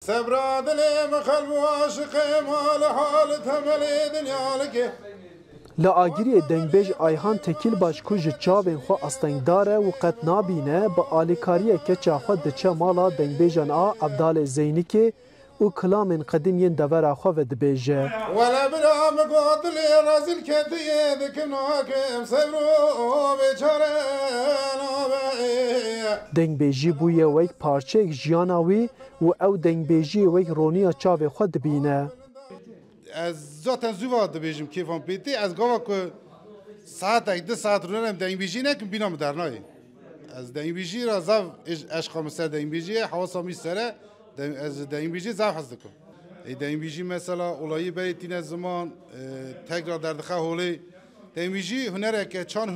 سبرا دلي مخلب واشقي مال حال تملي دنيالك لا آگری دنگبیج آیهان تکیل باش کج چاوین خو استنگداره و قد نابینه با آلیکاریه که چاخد دچه مالا دنگبیجان عبدال زینی که و کلام قدیم ین دور خو و دبیجه ولا برام قاتلي رازل كتيه ذكناكم صبروا بچاره دنگبیجی بوی ویک پارچه جیاناوی و او دنگبیجی ویک رونیا چاو خود بینه از zaten زواد دبیجم کیفم پیتی از گاوا که ساعت 2 ساعت رو نرم دنگبیجی نکم بینم درنای از دنگبیجی را زاو اشقام سر دنگبیجی حواسامی سره از دنگبیجی زاو حس دکم دنگبیجی مثلا اولایی بریتین زمان تکرار در دخه هولی دنگبیجی هنره که چان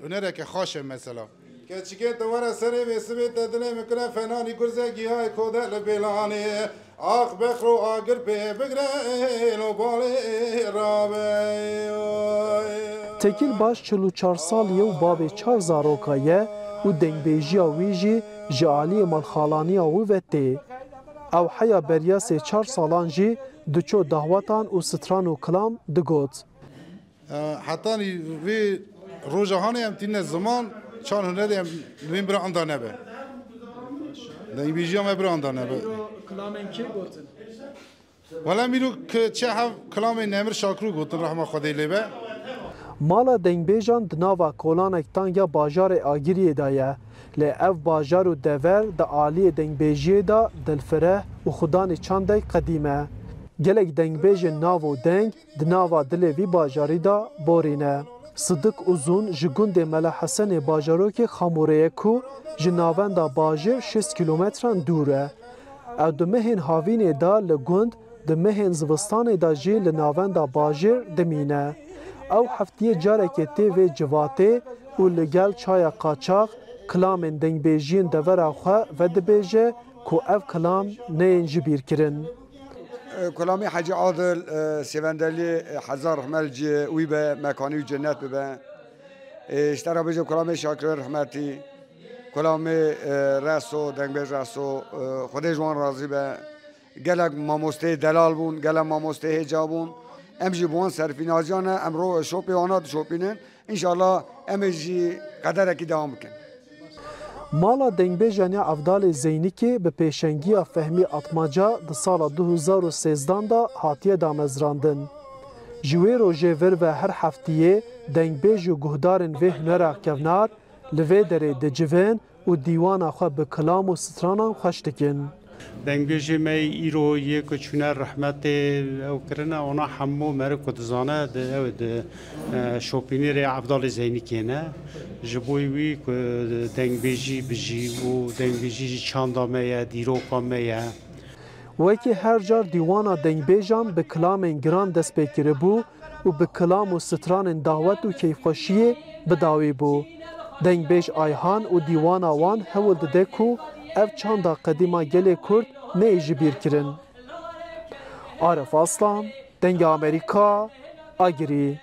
هنره که خاشه مثلا که چیکه دواره سری به سبیت دنه میکنه فنانی گرزگی های کوده لبیلانی آخ بخرو آگر پی بگره و بالی رابه تکیل باش 44 سالیه و باب 4 زاروکایه و دنگبیجی ویجی جعالی مالخالانی و وته او حیا بریاس 4 سالان جی دچو دهواتان و ستران و کلام دگوت حتی وی روزهانی هم تین زمان چون هنری هم نویم برای اندانه به دنگبیجی هم برای اندانه به کلامن کی گوتن ولی میرو که چه هم کلام نمر شاکرو گوتن رحمه خدای لیبه مالا دنگبیجان دناوا کولانکتان یا باجار آگیری دایه لی اف باجار و دور دا آلی دنگبیجی دا دلفره و خدان چانده قدیمه گلک دنگبیج ناو و دنگ دناوا دلوی باجاری دا بورینه صدق uzun جگوند ملا حسن باجارو که خاموره کو جناوند باجر 6 کیلومتران دوره او دمهن هاوین دا لگوند دمهن زوستان دا جی لناوند باجر دمینه او هفته جاره که تیوی جواته و لگل چای قاچاق کلام دنگبیجین دور آخوا و دبیجه که او کلام نین جبیر کرن کلامی حاجی عادل سیوندلی هزار رحمت وی به مکانی و جنت ببن اشترا بجو کلامی شاکر رحمتی کلامی رسو دنگبیج رسو خودی جوان راضی به گلک ماموسته دلال بون گلک ماموسته هجابون امجی بوان صرفین آجانه امرو شوپی آنات شوپینن انشالله امجی قدر کی دوام کن مالا دنگبیجانی عبدال زینی که به پیشنگی فهمی اتماجا ده سال 2013 دا هاتیه دامزراندن. جوی روژه ور و هر هفتیه دنگبیج و گهدارن و هنر کونار لوی دره ده جوین و دیوان خواه به کلام و سترانان خوشتکن. دنگبیجی می ایرو یک چونه رحمت او کرنه اونا همو مره کدزانه ده شوپینی ری عبدال زینی کنه جبوی وی که دنگبیجی بجی و دنگبیجی چاندامه یا دیروکامه یا وکی هر جار دیوانا دنگبیجان به کلام گران دست بکره بو و به کلام و ستران دعوت و کیفخوشی بداوی بو دنگبیج آیهان و دیوانا وان هول دده کو ev çanda qedîma gelê Kurd ne jî bîr kirin. Arif Aslan, Dengê Amerîka, Agirî.